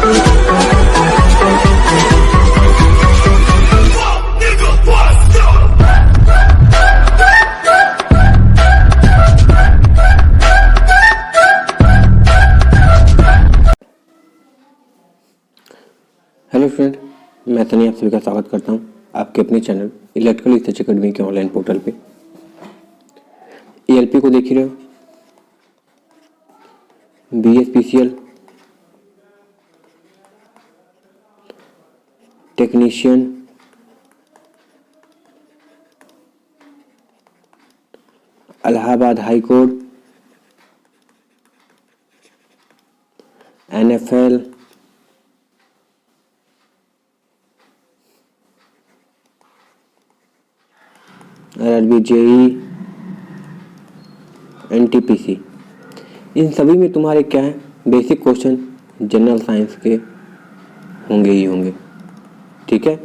Hello friend, मैं तनी आप सभी का स्वागत करता हूं आपके अपने चैनल इलेक्ट्रिकल रिसर्च अकेडमी के ऑनलाइन पोर्टल पे। ईएलपी को देख ही रहे हो, BSPCL technician, Allahabad high court, NFL, RRB, JE, NTPC, इन सभी में तुम्हारे क्या है, बेसिक क्वेश्चन जनरल साइंस के होंगे ही होंगे। ठीक है,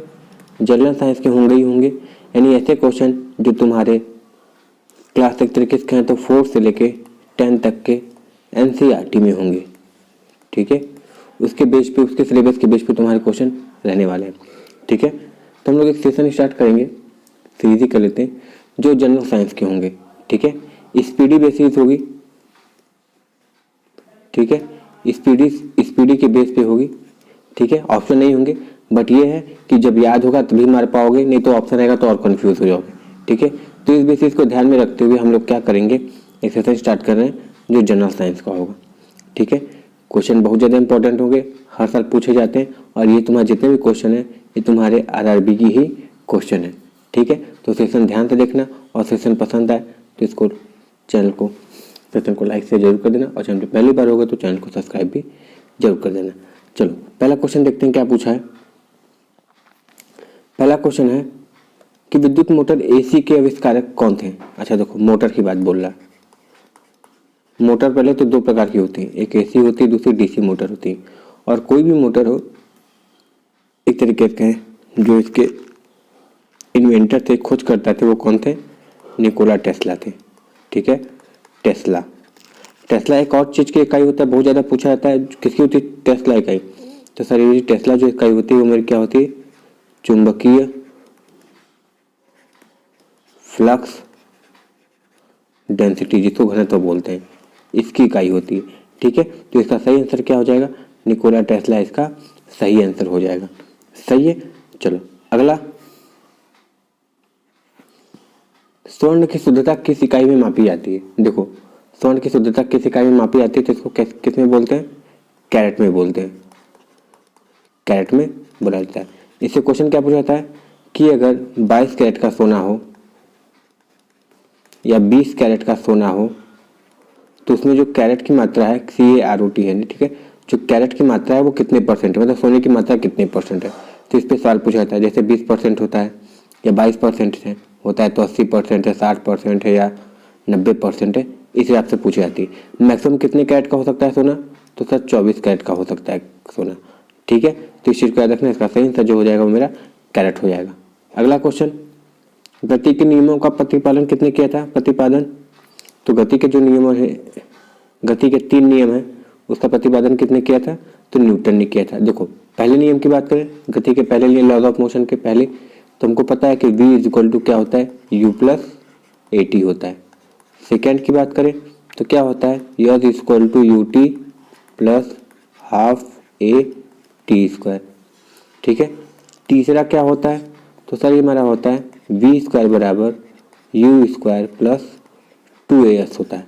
जनरल साइंस के होंगे ही होंगे, यानी ऐसे क्वेश्चन जो तुम्हारे क्लास एक तरीके से हैं तो 4 से लेके 10 तक के एनसीईआरटी में होंगे। ठीक है, उसके बेस पे, उसके सिलेबस के बेस पे तुम्हारे क्वेश्चन रहने वाले हैं। ठीक है, तो हम लोग एक सेशन स्टार्ट करेंगे, सीरीज कर लेते हैं, जो जनरल साइंस के होंगे। ठीक है, स्पीडी बेसिस होगी। ठीक है, स्पीडी के बेस पे होगी। ठीक है, ऑप्शन नहीं होंगे, बट ये है कि जब याद होगा तभी मार पाओगे, नहीं तो ऑप्शन रहेगा तो और कंफ्यूज हो जाओगे। ठीक है, तो इस बेसिस को ध्यान में रखते हुए हम लोग क्या करेंगे, एक सेशन स्टार्ट कर रहे हैं जो जनरल साइंस का होगा। ठीक है, क्वेश्चन बहुत ज़्यादा इंपॉर्टेंट होंगे, हर साल पूछे जाते हैं, और ये तुम्हारे जितने भी क्वेश्चन है ये तुम्हारे आरआरबी की ही क्वेश्चन है। ठीक है, तो सेशन ध्यान से देखना, और सेशन पसंद आए तो इसको सेशन को लाइक से जरूर कर देना, और चैनल पे पहली बार होगा तो चैनल को सब्सक्राइब भी जरूर कर देना। चलो पहला क्वेश्चन देखते हैं क्या पूछा है। पहला क्वेश्चन है कि विद्युत मोटर एसी के आविष्कारक कौन थे। अच्छा देखो, मोटर की बात बोल रहा है। मोटर पहले तो 2 प्रकार की होती है, एक एसी होती है, दूसरी डीसी मोटर होती है। और कोई भी मोटर हो, एक तरीके के हैं जो इसके इन्वेंटर थे, खोज करता थे, वो कौन थे, निकोला टेस्ला थे। ठीक है, टेस्ला एक और चीज़ की इकाई होता है, बहुत ज़्यादा पूछा जाता है, किसकी होती है, टेस्ला इकाई। तो सर ये टेस्ला जो इकाई होती है वो मेरी क्या होती है, चुंबकीय फ्लक्स डेंसिटी, जिसको घनत्व बोलते हैं, इसकी इकाई होती है। ठीक है, तो इसका सही आंसर क्या हो जाएगा, निकोला टेस्ला इसका सही आंसर हो जाएगा। सही है, चलो अगला। स्वर्ण की शुद्धता किस इकाई में मापी जाती है। देखो, स्वर्ण की शुद्धता किस इकाई में मापी जाती है, तो इसको किस में बोलते हैं, कैरेट में बोलते हैं, कैरेट में बोला जाता है। इससे क्वेश्चन क्या पूछा जाता है कि अगर 22 कैरेट का सोना हो या 20 कैरेट का सोना हो, तो उसमें जो कैरेट की मात्रा है, CaROT है, ठीक है, जो कैरेट की मात्रा है वो कितने परसेंट है, मतलब सोने की मात्रा कितने परसेंट है। तो इस पर सवाल पूछा जाता है, जैसे 20% होता है या 22% है, होता है तो 80% है, 60% है, या 90% है, इस हिसाब से पूछी जाती है। मैक्सिमम कितने कैरेट का हो सकता है सोना, तो सर 24 कैरेट का हो सकता है सोना। ठीक है, तो इस चीज़ को याद रखना, इसका सही आंसर जो हो जाएगा वो मेरा कैरेट हो जाएगा। अगला क्वेश्चन, गति के नियमों का प्रतिपादन कितने किया था, प्रतिपादन। तो गति के जो नियम है, गति के 3 नियम है, उसका प्रतिपादन कितने किया था, तो न्यूटन ने किया था। देखो पहले नियम की बात करें, गति के पहले नियम, लॉज ऑफ मोशन के पहले, तो हमको पता है कि v इक्वल टू क्या होता है, u प्लस at होता है। सेकेंड की बात करें तो क्या होता है, s equal to ut plus half a t square. ठीक है, तीसरा क्या होता है, तो सर ये हमारा होता है v स्क्वायर बराबर u स्क्वायर प्लस 2as होता है।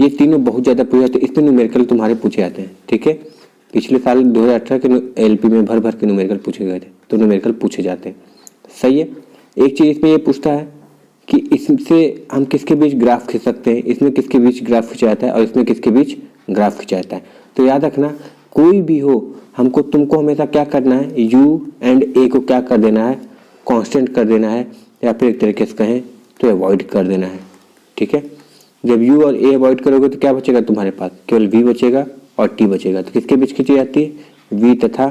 ये तीनों बहुत ज़्यादा पूछे जाते हैं, इसमें न्यूमेरिकल तुम्हारे पूछे जाते हैं। ठीक है, पिछले साल 2018 के एलपी में भर भर के न्यूमेरिकल पूछे गए थे, तो न्यूमेरिकल पूछे जाते हैं। सही है, एक चीज़ इसमें ये पूछता है कि इससे हम किसके बीच ग्राफ खींच सकते हैं, इसमें किसके बीच ग्राफ खींचा जाता है और इसमें किसके बीच ग्राफ खींचा जाता है। तो याद रखना, कोई भी हो, हमको तुमको हमेशा क्या करना है, यू एंड ए को क्या कर देना है, कॉन्स्टेंट कर देना है, या फिर एक तरीके से कहें तो अवॉइड कर देना है। ठीक है, जब u और a अवॉइड करोगे तो क्या बचेगा तुम्हारे पास, केवल v बचेगा और t बचेगा। तो किसके बीच खींची जाती है, v तथा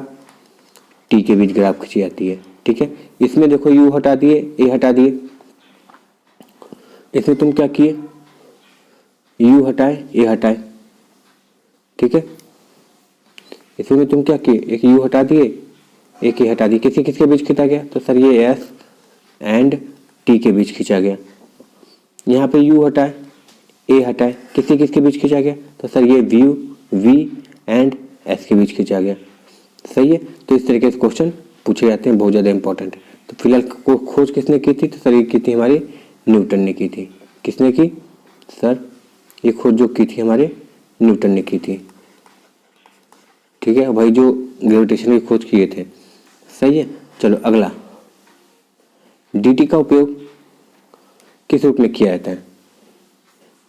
t के बीच ग्राफ खींची जाती है। ठीक है, इसमें देखो u हटा दिए, a हटा दिए, इसमें तुम क्या किए, u हटाए, a हटाए। ठीक है, इसमें तुम क्या किए, एक यू हटा दिए, एक ही हटा दिए, किसके किसके बीच खींचा गया, तो सर ये एस एंड टी के बीच खींचा गया। यहाँ पे यू हटाए, ए हटाए, किसके किसके बीच खींचा गया, तो सर ये वी एंड एस के बीच खींचा गया। सही है, तो इस तरीके से क्वेश्चन पूछे जाते हैं, बहुत ज़्यादा इंपॉर्टेंट है। तो फिलहाल खोज किसने की थी, तो सर ये की थी हमारी न्यूटन ने की थी। किसने की, सर ये खोज जो की थी हमारे न्यूटन ने की थी। ठीक है, भाई जो ग्रेविटेशन की खोज किए थे। सही है, चलो अगला, dt का उपयोग किस रूप में किया जाता है।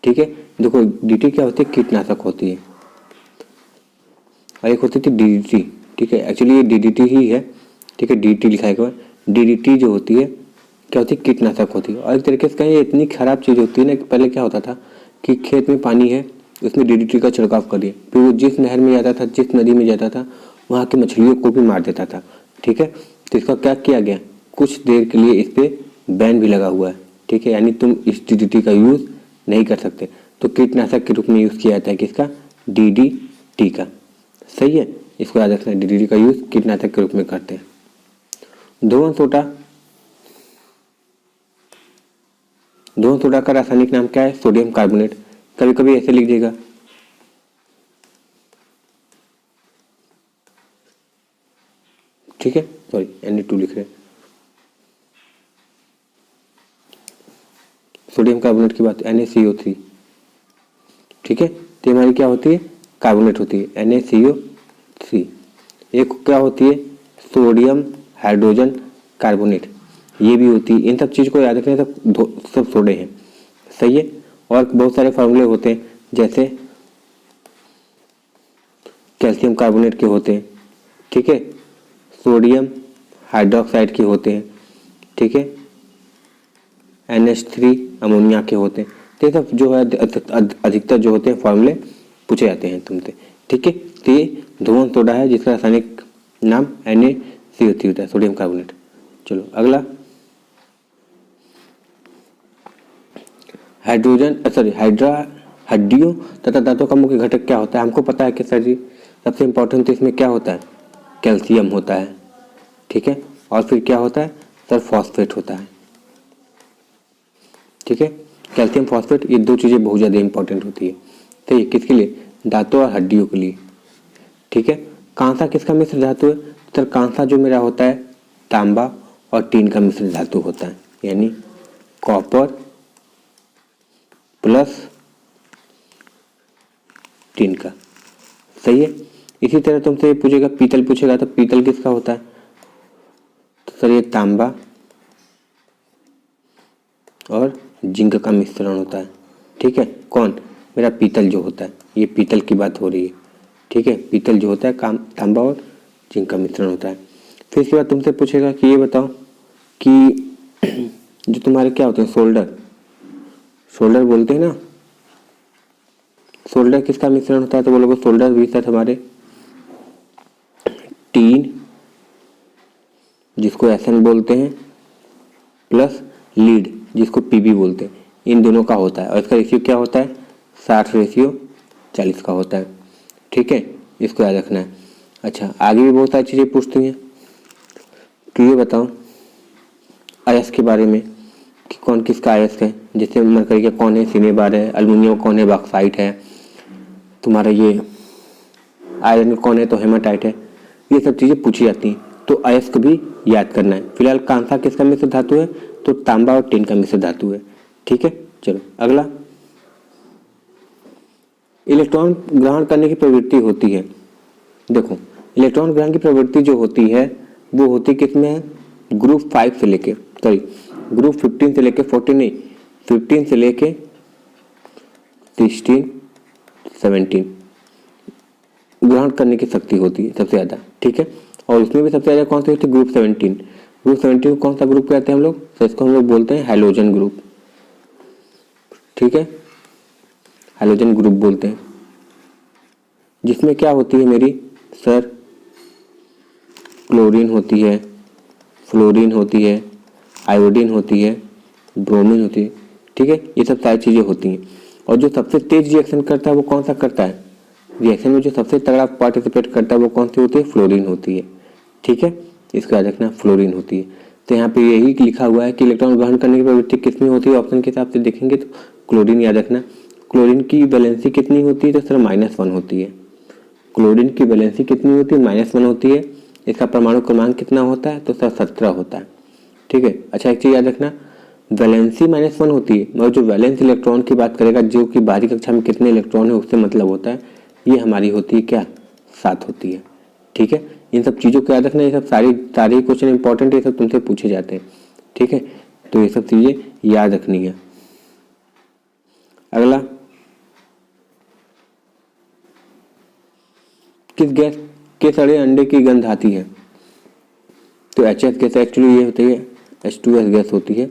ठीक है, देखो dt क्या होती है, कीटनाशक होती है, और एक होती थी DDT। ठीक है, एक्चुअली ये DDT ही है। ठीक है, DDT लिखा है, DDT जो होती है क्या होती है, कीटनाशक होती है। और एक तरीके से कहें ये इतनी खराब चीज़ होती है ना, कि पहले क्या होता था कि खेत में पानी है, उसमें DDT का छिड़काव करिए, फिर वो जिस नहर में जाता था, जिस नदी में जाता था, वहाँ की मछलियों को भी मार देता था। ठीक है, तो इसका क्या किया गया, कुछ देर के लिए इस पर बैन भी लगा हुआ है। ठीक है, यानी तुम इस DDT का यूज़ नहीं कर सकते। तो कीटनाशक के रूप में यूज़ किया जाता है किसका, DDT का। सही है, इसको याद रखना, DDT का यूज़ कीटनाशक के रूप में करते हैं। धोवन सोडा का रासायनिक नाम क्या है, सोडियम कार्बोनेट। कभी कभी ऐसे लिख देगा, ठीक है, सॉरी Na2 लिख रहे हैं। सोडियम कार्बोनेट की बात, NaCO3। ठीक है, तो हमारी क्या होती है, कार्बोनेट होती है, NaCO3। एक क्या होती है, सोडियम हाइड्रोजन कार्बोनेट, ये भी होती है। इन सब चीज़ को याद रखना, सब सोडे हैं। सही है, और बहुत सारे फार्मूले होते हैं, जैसे कैल्शियम कार्बोनेट के होते हैं। ठीक है, सोडियम हाइड्रोक्साइड के होते हैं। ठीक है, NH3 अमोनिया के होते हैं। तो ये सब जो है अधिकतर जो होते हैं फार्मूले पूछे जाते हैं तुमसे। ठीक है, तो ये धोवन सोडा है जिसका रासायनिक नाम NaCO3 होता है, सोडियम कार्बोनेट। चलो अगला, हड्डियों तथा दांतों का मुख्य घटक क्या होता है, हमको पता है कि सर जी सबसे इंपॉर्टेंट तो इसमें क्या होता है, कैल्शियम होता है। ठीक है, और फिर क्या होता है, सर फॉस्फेट होता है। ठीक है, कैल्शियम फॉस्फेट, ये दो चीज़ें बहुत ज़्यादा इंपॉर्टेंट होती है। तो ये किसके लिए, दांतों और हड्डियों के लिए। ठीक है, कांसा किसका मिश्र धातु है, सर कांसा जो मेरा होता है तांबा और टीन का मिश्र धातु होता है, यानी कॉपर प्लस टीन का। सही है, इसी तरह तुमसे पूछेगा, पीतल पूछेगा, तो पीतल किसका होता है, तो सर ये तांबा और जिंक का मिश्रण होता है। ठीक है, कौन, मेरा पीतल जो होता है, ये पीतल की बात हो रही है। ठीक है, पीतल जो होता है तांबा और जिंक का मिश्रण होता है। फिर इसके बाद तुमसे पूछेगा कि ये बताओ कि जो तुम्हारे क्या होते हैं, शोल्डर बोलते हैं ना, शोल्डर किसका मिश्रण होता है, तो बोलोगे शोल्डर भी सर हमारे टीन, जिसको SN बोलते हैं, प्लस लीड, जिसको PB बोलते हैं, इन दोनों का होता है। और इसका रेशियो क्या होता है, 60:40 का होता है। ठीक है, इसको याद रखना है। अच्छा, आगे भी बहुत सारी चीज़ें पूछती हैं, तो ये बताओ अयस्क के बारे में कि कौन किसका अयस्क है। जैसे मरकरी का कौन है, सिनेबार है, अल्मीनियम कौन है, बॉक्साइट है, तुम्हारा ये आयरन कौन है, तो हेमाटाइट है। ये सब चीज़ें पूछी जाती हैं, तो अयस्क भी याद करना है। फिलहाल कांसा किसका मिश्र धातु है, तो तांबा और टीन का मिश्र धातु है। ठीक है, चलो अगला, इलेक्ट्रॉन ग्रहण करने की प्रवृत्ति होती है। देखो, इलेक्ट्रॉन ग्रहण की प्रवृत्ति जो होती है वो होती किसमें है, ग्रुप 5 से लेके, सॉरी ग्रुप 15 से लेके 14 नहीं, 15 से लेके 16 17 ग्रहण करने की शक्ति होती है सबसे ज़्यादा। ठीक है, और उसमें भी सबसे ज़्यादा कौन सी होती है, ग्रुप 17। ग्रुप 17 को कौन सा ग्रुप कहते हैं हम लोग, तो इसको हम लोग बोलते हैं हैलोजन ग्रुप। ठीक है, हैलोजन ग्रुप बोलते हैं, जिसमें क्या होती है मेरी, सर क्लोरीन होती है, फ्लोरीन होती है, आयोडीन होती है, ब्रोमीन होती है। ठीक है, ये सब सारी चीज़ें होती हैं। और जो सबसे तेज रिएक्शन करता है वो कौन सा करता है, रिएक्शन में जो सबसे तगड़ा पार्टिसिपेट करता है वो कौन सी होती है, फ्लोरीन होती है। ठीक है, इसको याद रखना, फ्लोरीन होती है। तो यहाँ पे यही लिखा हुआ है कि इलेक्ट्रॉन ग्रहण करने की प्रवृत्ति किसमें होती है, ऑप्शन के हिसाब से देखेंगे तो क्लोरीन याद रखना। क्लोरीन की वैलेंसी कितनी होती है, तो सर -1 होती है। क्लोरीन की वैलेंसी कितनी होती है, -1 होती है। इसका परमाणु क्रमांक कितना होता है, तो सर 17 होता है। ठीक है, अच्छा एक चीज याद रखना, वैलेंसी -1 होती है, मगर जो वैलेंस इलेक्ट्रॉन की बात करेगा, जो कि बाहरी कक्षा में कितने इलेक्ट्रॉन है उससे मतलब होता है, ये हमारी होती है क्या, 7 होती है। ठीक है, इन सब चीज़ों को याद रखना, ये सब सारे क्वेश्चन इंपॉर्टेंट, ये सब तुमसे पूछे जाते हैं। ठीक है, तो ये सब चीज़ें याद रखनी है। अगला, किस गैस के सड़े अंडे की गंध आती है, तो HS गैस एक्चुअली ये होती है, H2S गैस होती है।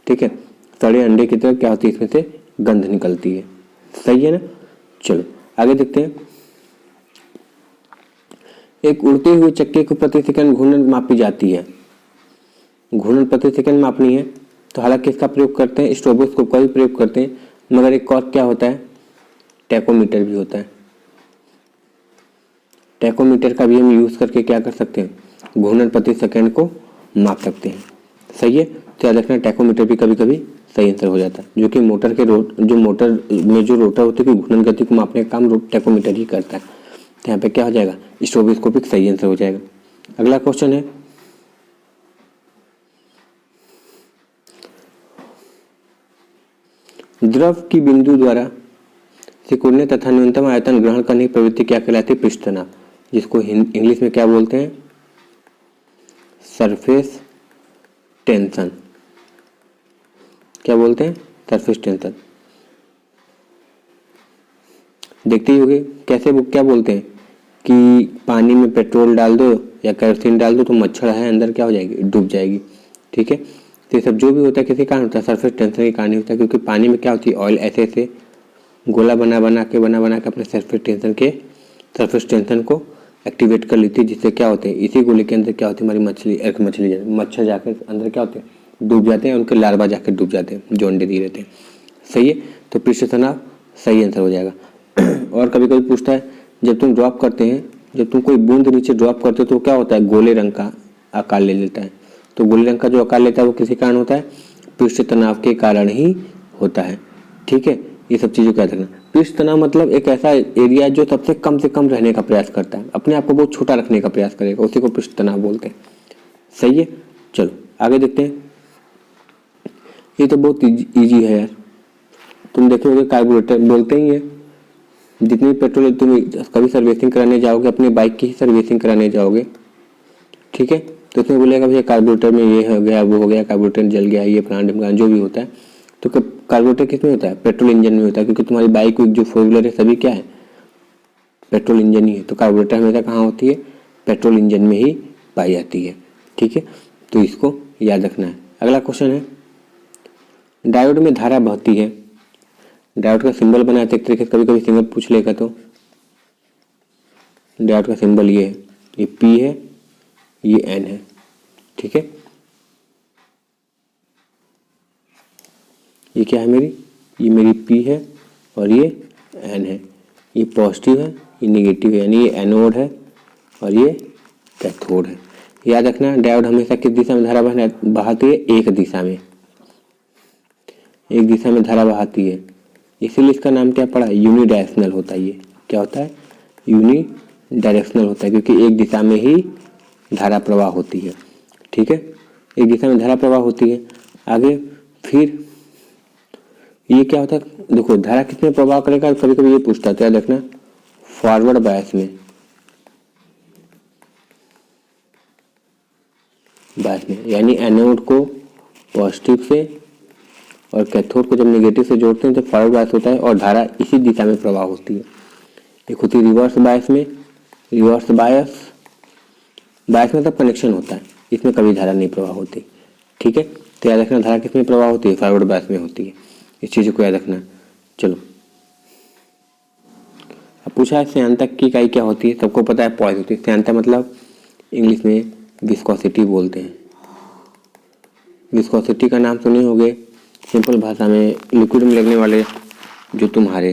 ठीक है, सड़े अंडे की तरह क्या होती है, इसमें से गंध निकलती है। सही है ना, चलो आगे देखते हैं। एक उड़ते हुए चक्के को प्रति सेकंड घूर्णन मापी जाती है, घूर्णन प्रति सेकंड मापनी है, तो हालांकि इसका प्रयोग करते हैं, स्ट्रोबोस्कोप का भी प्रयोग करते हैं, मगर एक और क्या होता है, टैकोमीटर भी होता है। टैकोमीटर का भी हम यूज़ करके क्या कर सकते हैं, घूर्णन प्रति सेकंड को माप सकते हैं। सही है, तो याद रखना टैकोमीटर भी कभी कभी सही आंसर हो जाता है, जो कि मोटर में जो रोटर होती है घूर्णन गति को मापने का काम टैकोमीटर ही करता है। तो यहाँ पे क्या हो जाएगा, स्ट्रोबोस्कोपिक सही आंसर हो जाएगा। अगला क्वेश्चन है, द्रव की बिंदु द्वारा सिकुड़ने तथा न्यूनतम आयतन ग्रहण करने की प्रवृत्ति क्या कहलाती है, पृष्ठ तनाव, जिसको इंग्लिश में क्या बोलते हैं, सरफेस टेंशन। क्या बोलते हैं, सरफेस टेंशन। देखते ही होंगे कैसे वो क्या बोलते हैं कि पानी में पेट्रोल डाल दो या केरोसिन डाल दो तो मच्छर है अंदर क्या हो जाएगी, डूब जाएगी। ठीक है, तो ये सब जो भी होता है किसी कारण होता है, सरफेस टेंशन के कारण होता है, क्योंकि पानी में क्या होती है, ऑयल ऐसे ऐसे गोला बना के अपने सरफेस टेंशन को एक्टिवेट कर लेती है, जिससे क्या होते हैं, इसी गोले के अंदर क्या होती है, हमारी मच्छर जाकर अंदर क्या होते हैं, डूब जाते हैं, उनके लार्वा जाकर डूब जाते हैं जो अंडे दिए रहते हैं। सही है, तो पृष्ठ तनाव सही आंसर हो जाएगा। और कभी कभी पूछता है, जब तुम ड्रॉप करते हैं, जब तुम कोई बूंद नीचे ड्रॉप करते हो तो क्या होता है, गोले रंग का आकार ले लेता है। तो गोले रंग का जो आकार लेता है वो किसी कारण होता है, पृष्ठ तनाव के कारण ही होता है। ठीक है, ये सब चीज़ों को याद रखना। पृष्ठ तनाव मतलब एक ऐसा एरिया जो सबसे कम से कम रहने का प्रयास करता है, अपने आप को बहुत छोटा रखने का प्रयास करेगा, उसी को पृष्ठ तनाव बोलते हैं। सही है, चलो आगे देखते हैं। ये तो बहुत इजी है यार, तुम देखोगे कार्बोरेटर बोलते ही है, जितनी पेट्रोल तुम कभी सर्विसिंग कराने जाओगे, अपनी बाइक की ही सर्विसिंग कराने जाओगे, ठीक है, तो उसमें बोलेगा भैया कार्बोरेटर में ये हो गया, वो हो गया, कार्बोरेटर जल गया, ये प्लांट जो भी होता है। तो कार्बोरेटर किसमें होता है, पेट्रोल इंजन में होता है, क्योंकि तुम्हारी बाइक जो फोर व्हीलर है सभी क्या है, पेट्रोल इंजन ही है। तो कार्बोरेटर हमेशा कहाँ होती है, पेट्रोल इंजन में ही पाई जाती है। ठीक है, तो इसको याद रखना है। अगला क्वेश्चन है, डायोड में धारा बहती है, डायोड का सिंबल बनाते एक तरीके से, कभी कभी सिंबल पूछ लेगा तो डायोड का सिंबल ये है, ये P है, ये N है। ठीक है, ये क्या है मेरी, ये मेरी P है और ये N है, ये पॉजिटिव है, ये निगेटिव है, यानी ये एनोड है और ये कैथोड है। याद रखना डायोड हमेशा किस दिशा में धारा बहाती है, एक दिशा में, एक दिशा में धारा बहाती है, इसीलिए इसका नाम क्या पड़ा, यूनिडायरेक्शनल होता है। ये क्या होता है, यूनिडायरेक्शनल होता है, क्योंकि एक दिशा में ही धारा प्रवाह होती है। ठीक है, एक दिशा में धारा प्रवाह होती है। आगे फिर ये क्या होता है, देखो धारा किसमें प्रवाह करेगा, कभी कभी ये पूछता है, याद रखना फॉरवर्ड बायस में, यानी एनोड को पॉजिटिव से और कैथोड को जब नेगेटिव से जोड़ते हैं तो फॉरवर्ड बायस होता है और धारा इसी दिशा में प्रवाह होती है। एक होती है रिवर्स बायस में, रिवर्स बायस में तब कनेक्शन होता है, इसमें कभी धारा नहीं प्रवाह होती। ठीक है, तो याद रखना धारा किसमें प्रवाह होती है, फॉरवर्ड बायस में होती है, इस चीज़ को याद रखना। चलो अब पूछा है श्यानता की इकाई क्या होती है, सबको पता है पॉइस होती है। श्यानता मतलब इंग्लिश में विस्कोसिटी बोलते हैं। विस्कोसिटी का नाम सुने होंगे, सिंपल भाषा में लिक्विड में लगने वाले जो तुम्हारे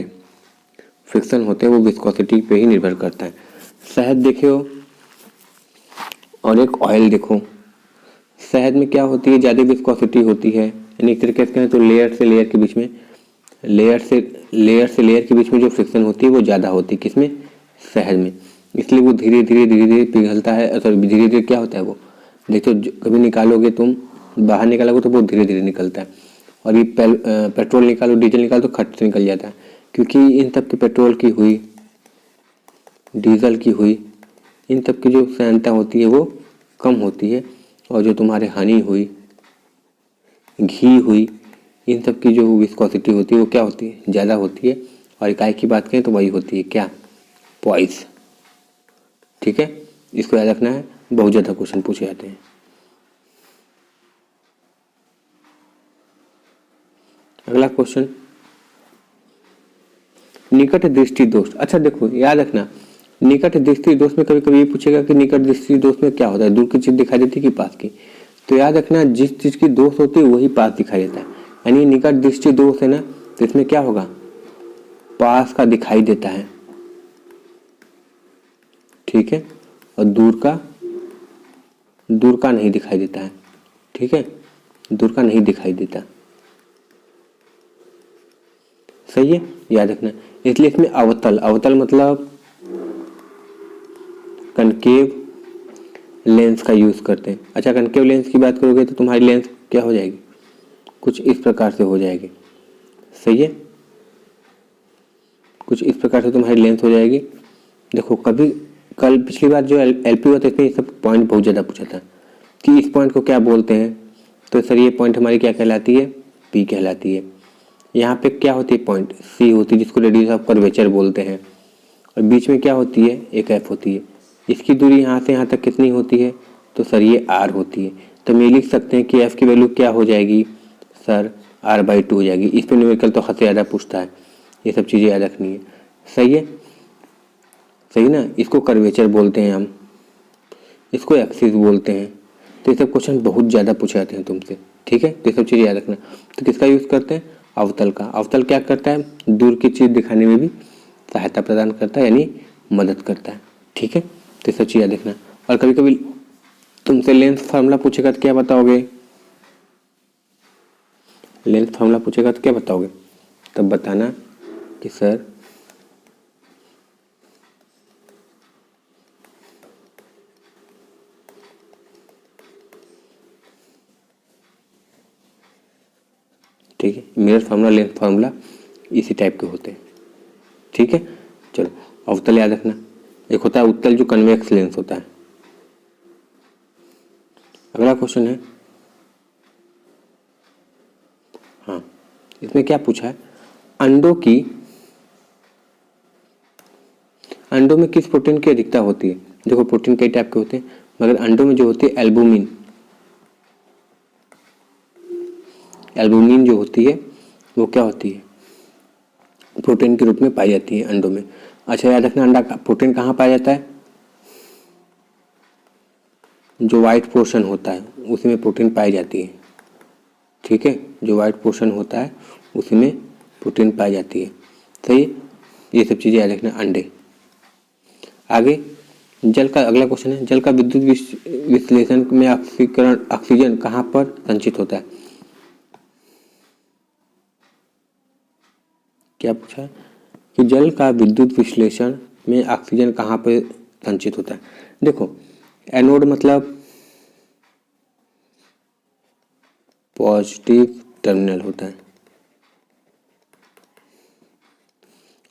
फ्रिक्शन होते हैं वो विस्कोसिटी पे ही निर्भर करता है। शहद देखो और एक ऑयल देखो, शहद में क्या होती है, ज़्यादा विस्कोसिटी होती है, यानी एक तरीके से कहें तो लेयर से लेयर के बीच में, लेयर से लेयर के बीच में जो फ्रिक्शन होती है वो ज़्यादा होती है, किसमें, शहद में। इसलिए वो धीरे धीरे पिघलता है, सॉरी धीरे धीरे क्या होता है वो, देखो कभी निकालोगे तुम, बाहर निकालोगे तो वो धीरे धीरे निकलता है। और ये पेट्रोल निकालो, डीजल निकालो तो खट से निकल जाता है, क्योंकि इन सब की, पेट्रोल की हुई, डीजल की हुई, इन सब की जो सांद्रता होती है वो कम होती है। और जो तुम्हारे हनी हुई, घी हुई, इन सब की जो विस्कोसिटी होती है वो क्या होती है, ज़्यादा होती है। और इकाई की बात करें तो वही होती है क्या, पॉइस। ठीक है, इसको याद रखना है, बहुत ज़्यादा क्वेश्चन पूछे जाते हैं। अगला क्वेश्चन, निकट दृष्टि दोष। अच्छा देखो याद रखना, निकट दृष्टि दोष में कभी कभी ये पूछेगा कि निकट दृष्टि दोष में क्या होता है, दूर की चीज दिखाई देती है कि पास की। तो याद रखना, जिस चीज की दोष होती है वही पास दिखाई देता है, यानी निकट दृष्टि दोष है ना, तो इसमें क्या होगा, पास का दिखाई देता है, ठीक है, और दूर का नहीं दिखाई देता है, ठीक है, दूर का नहीं दिखाई देता, सही है, याद रखना। इसलिए इसमें अवतल, अवतल मतलब कनकेव लेंस का यूज करते हैं। अच्छा, कनकेव लेंस की बात करोगे तो तुम्हारी लेंस क्या हो जाएगी, कुछ इस प्रकार से हो जाएगी, सही है, कुछ इस प्रकार से तुम्हारी लेंस हो जाएगी। देखो कभी कल पिछली बार जो एलपी हुआ था इसमें ये सब पॉइंट बहुत ज़्यादा पूछा था कि इस पॉइंट को क्या बोलते हैं, तो सर ये पॉइंट हमारी क्या कहलाती है, पी कहलाती है। यहाँ पे क्या होती है, पॉइंट सी होती है जिसको रेडियस ऑफ कर्वेचर बोलते हैं, और बीच में क्या होती है, एक एफ होती है। इसकी दूरी यहाँ से यहाँ तक कितनी होती है, तो सर ये आर होती है। तो हम ये लिख सकते हैं कि एफ की वैल्यू क्या हो जाएगी, सर r/2 हो जाएगी। इस पर न्यूमेरिकल तो हद से ज़्यादा पूछता है, ये सब चीज़ें याद रखनी है, सही है, सही ना। इसको कर्वेचर बोलते हैं हम, इसको एक्सिस बोलते हैं। तो ये सब क्वेश्चन बहुत ज़्यादा पूछे जाते हैं तुमसे, ठीक है, तो ये सब चीज़ें याद रखना। तो किसका यूज़ करते हैं, अवतल का। अवतल क्या करता है, दूर की चीज़ दिखाने में भी सहायता प्रदान करता है, यानी मदद करता है, ठीक है, तो ये सब चीज़ याद रखना। और कभी कभी तुमसे लेंस फार्मूला पूछेगा तो क्या बताओगे, लेंस फार्मूला पूछेगा तो क्या बताओगे, तब बताना कि सर ठीक है, मिरर फार्मूला, लेंस फार्मूला इसी टाइप के होते हैं, ठीक है। चलो अवतल याद रखना, एक होता है उत्तल जो कन्वेक्स लेंस होता है। अगला क्वेश्चन है, हाँ इसमें क्या पूछा है, अंडों में किस प्रोटीन की अधिकता होती है। देखो प्रोटीन कई टाइप के होते हैं, मगर अंडों में जो होती है एल्बुमिन, एल्बुमिन जो होती है वो क्या होती है, प्रोटीन के रूप में पाई जाती है अंडों में। अच्छा याद रखना, अंडा का प्रोटीन कहाँ पाया जाता है, जो वाइट पोर्शन होता है उसी में प्रोटीन पाई जाती है, ठीक है, जो वाइट पोर्शन होता है उसी में प्रोटीन पाई जाती है, सही है, ये सब चीज़ें याद रखना। अंडे, आगे जल का अगला क्वेश्चन है, जल का विद्युत विश्लेषण में ऑक्सीजन कहाँ पर संचित होता है। क्या पूछा है कि जल का विद्युत विश्लेषण में ऑक्सीजन कहाँ पर संचित होता है। देखो एनोड मतलब पॉजिटिव टर्मिनल होता है,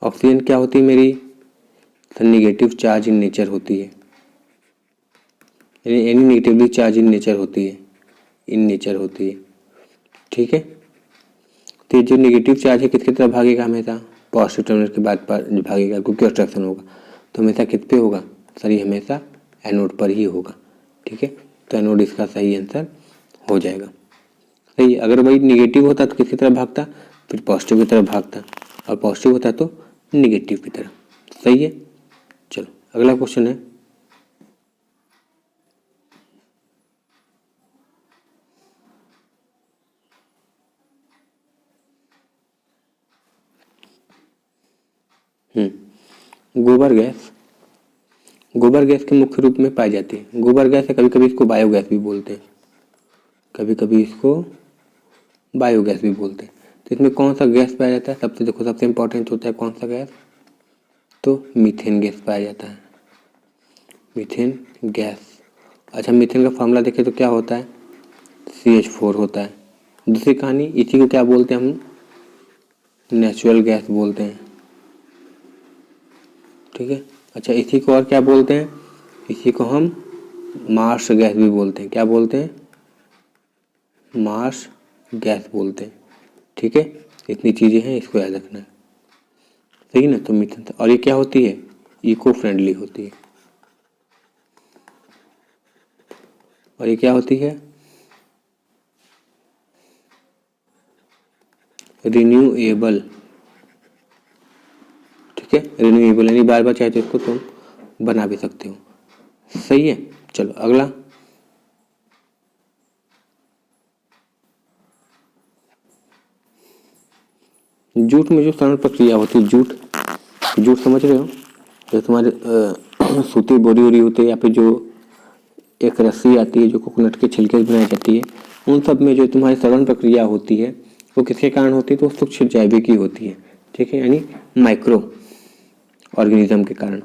ऑक्सीजन क्या होती है मेरी, नेगेटिव चार्ज इन नेचर होती है, any negatively charge in nature होती है, इन नेचर होती है, ठीक है। तो जो नेगेटिव चार्ज है किसकी तरफ भागेगा, हमेशा पॉजिटिव टर्मिनल के बाद पर भागेगा, क्योंकि अट्रैक्शन होगा, तो हमेशा किस पे होगा, सर ये हमेशा एनोड पर ही होगा, ठीक है, तो एनोड इसका सही आंसर हो जाएगा, सही है। अगर वही निगेटिव होता तो किसकी तरफ भागता, फिर पॉजिटिव की तरफ भागता, और पॉजिटिव होता तो निगेटिव की तरफ, सही है। चलो अगला क्वेश्चन है, गोबर गैस, गोबर गैस के मुख्य रूप में पाई जाती है। गोबर गैस है, कभी कभी इसको बायोगैस भी बोलते हैं, कभी कभी इसको बायोगैस भी बोलते हैं। तो इसमें कौन सा गैस पाया जाता है? सबसे देखो, सबसे इंपॉर्टेंट होता है कौन सा गैस? तो मीथेन गैस पाया जाता है, मीथेन गैस। अच्छा, मीथेन का फॉर्मूला देखें तो क्या होता है? CH4 होता है। दूसरी कहानी, इसी को क्या बोलते हैं हम? नेचुरल गैस बोलते हैं, ठीक है। अच्छा, इसी को और क्या बोलते हैं? इसी को हम मार्स गैस भी बोलते हैं। क्या बोलते हैं? मार्स गैस बोलते हैं, ठीक है। इतनी चीज़ें हैं, इसको याद रखना है, सही ना। तो मीथेन, और ये क्या होती है? इको फ्रेंडली होती है। और ये क्या होती है? रिन्यूएबल, ठीक है। रिन्यूएबल यानी बार बार चाहे तो इसको तुम बना भी सकते हो, सही है। चलो अगला, जूट में जो सरण प्रक्रिया होती है, जूट, जूट समझ रहे हो? जो तुम्हारे सूती बोरी वोरी होती है, या फिर जो एक रस्सी आती है जो कोकोनट के छिलके से बनाई जाती है, उन सब में जो तुम्हारी सड़न प्रक्रिया होती है वो किसके कारण होती है? तो सूक्ष्म जैविकी होती है, ठीक है, यानी माइक्रो ऑर्गेनिज्म के कारण।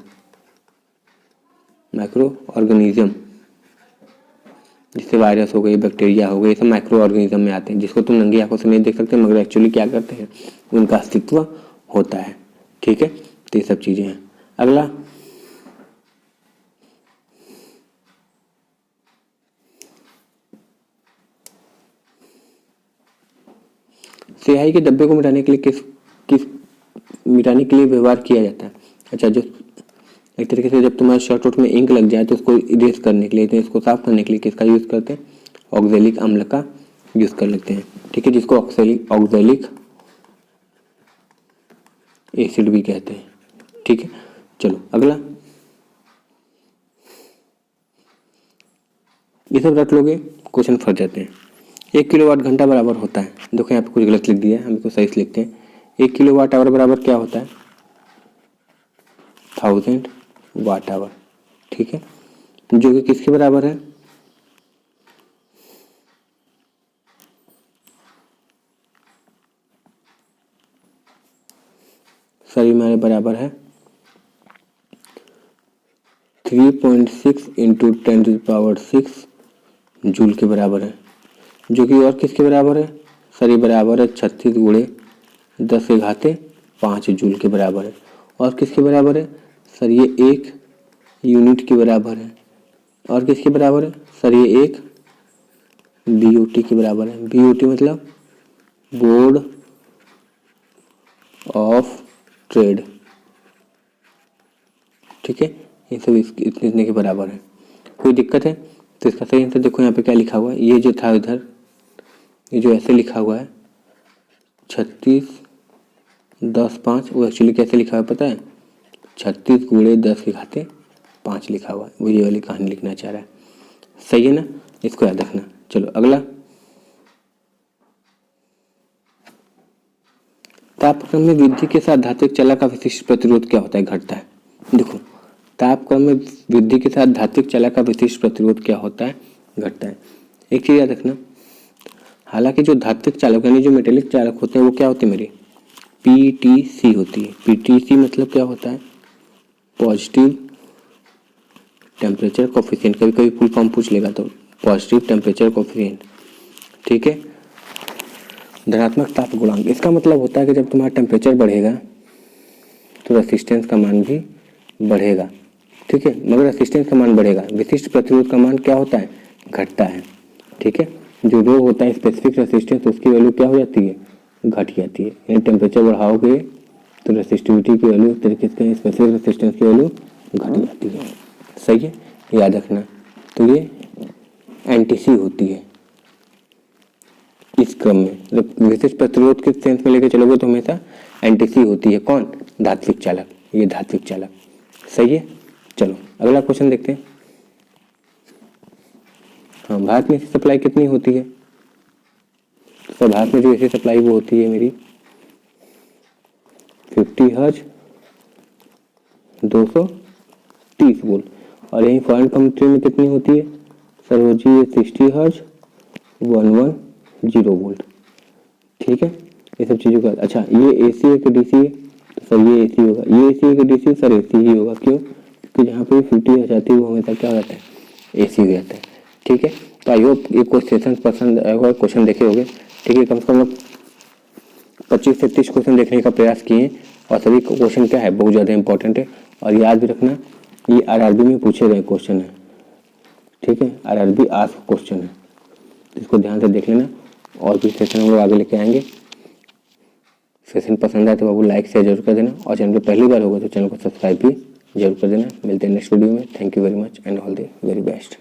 माइक्रो ऑर्गेनिज्म, जिससे वायरस हो गई, बैक्टीरिया हो गई, ये सब माइक्रो ऑर्गेनिज्म में आते हैं, जिसको तुम नंगी आंखों से नहीं देख सकते, मगर एक्चुअली क्या करते हैं, उनका अस्तित्व होता है, ठीक है। तो ये सब चीज़ें हैं। अगला, स्याही के डब्बे को मिटाने के लिए किस किस मिटाने के लिए व्यवहार किया जाता है? अच्छा, जो एक तरीके से जब तुम्हारे शर्ट वोट में इंक लग जाए तो उसको इरेज करने के लिए, तो इसको साफ करने के लिए किसका यूज़ करते हैं? ऑक्जेलिक अम्ल का यूज़ कर लेते हैं, ठीक है, जिसको ऑक्जेलिक एसिड भी कहते हैं, ठीक है। चलो अगला, ये सब रट लोगे, क्वेश्चन फंस जाते हैं। 1 किलोवाट घंटा बराबर होता है, देखो यहाँ पे कुछ गलत लिख दिया है, हम इसको सही से लिखते हैं। 1 किलोवाट आवर बराबर क्या होता है? 1000 वाट आवर, ठीक है, जो कि किसके बराबर है? सही हमारे बराबर है 3.6 इंटू 10⁶ जूल के बराबर है, जो कि और किसके बराबर है? सर ये बराबर है 36 गुणे 10⁵ जूल के बराबर है। और किसके बराबर है? सर ये 1 यूनिट के बराबर है। और किसके बराबर है? सर ये 1 BOT के बराबर है। BOT मतलब बोर्ड ऑफ ट्रेड, ठीक है। ये सब इतने के बराबर है। कोई दिक्कत है? तो इसका सही आंसर देखो यहाँ पे क्या लिखा हुआ है। ये जो था इधर, ये जो ऐसे लिखा हुआ है 36 10 5, वो एक्चुअली कैसे लिखा हुआ है पता है? 36 गुणे 10⁵ लिखा हुआ है, वो ये वाली कहानी लिखना चाह रहा है, सही है ना, इसको याद रखना। चलो अगला, तापक्रम में वृद्धि के साथ धात्विक चला का विशिष्ट प्रतिरोध क्या होता है? घटता है। देखो, तापक्रम में वृद्धि के साथ धात्विक चला का विशिष्ट प्रतिरोध क्या होता है? घटता है। एक चीज याद रखना, हालांकि जो धात्विक चालक यानी जो मेटेलिक चालक होते हैं वो क्या होते हैं मेरे? PTC होती है। PTC मतलब क्या होता है? पॉजिटिव टेम्परेचर कोफिशिएंट, कभी कभी फुल फॉर्म पूछ लेगा तो पॉजिटिव टेम्परेचर कोफिशिएंट, ठीक है। धनात्मक ताप गुणांक, इसका मतलब होता है कि जब तुम्हारा टेम्परेचर बढ़ेगा तो रेसिस्टेंस का मान भी बढ़ेगा, ठीक है, मगर रेसिस्टेंस का मान बढ़ेगा, विशिष्ट प्रतिरोध का मान क्या होता है? घटता है, ठीक है। जो रो होता है स्पेसिफिक रेसिस्टेंस, उसकी वैल्यू क्या हो जाती है? घट जाती है। यानी टेम्परेचर बढ़ाओगे तो रेसिस्टिविटी की वैल्यू एक तरीके से स्पेसिफिक रेसिस्टेंस की वैल्यू घट जाती है, सही है, याद रखना। तो ये एंटीसी होती है इस क्रम में, जब विशिष्ट प्रतिरोध के सेंस में लेके चलोगे तो हमेशा एंटीसी होती है। कौन? धात्विक चालक, ये धात्विक चालक, सही है। चलो अगला क्वेश्चन देखते हैं। हाँ, भारत में ऐसी सप्लाई कितनी होती है? तो भारत में जो ऐसी सप्लाई वो होती है मेरी 50 हर्ज 230 वोल्ट। और यही फॉरेन कंट्री में कितनी होती है सर, वो जी ये 60 हर्ट्ज 110 वोल्ट। ठीक है, ये सब चीज़ों का। अच्छा ये एसी है कि डीसी है, तो सर ये एसी होगा। ये एसी है कि डीसी, सर एसी ही होगा। क्यों? क्योंकि जहाँ पे 50 आ जाती है वो हमेशा क्या हो जाता है, एसी हो जाता है। ठीक है, तो आई होप ये क्वेश्चन पसंद आएगा, क्वेश्चन देखे होंगे। ठीक है, कम से कम 25 से 30 क्वेश्चन देखने का प्रयास किए और सभी क्वेश्चन क्या है, बहुत ज़्यादा इंपॉर्टेंट है। और याद भी रखना ये आरआरबी में पूछे गए क्वेश्चन है। ठीक है, आरआरबी आस्क क्वेश्चन है, इसको ध्यान से देख लेना। और भी सेशन हम लोग आगे लेके आएंगे। सेशन पसंद आए तो बाबू लाइक शेयर जरूर कर देना, और चैनल पर पहली बार होगा तो चैनल को सब्सक्राइब भी जरूर कर देना। मिलते हैं नेक्स्ट वीडियो में। Thank you very much and all the very best.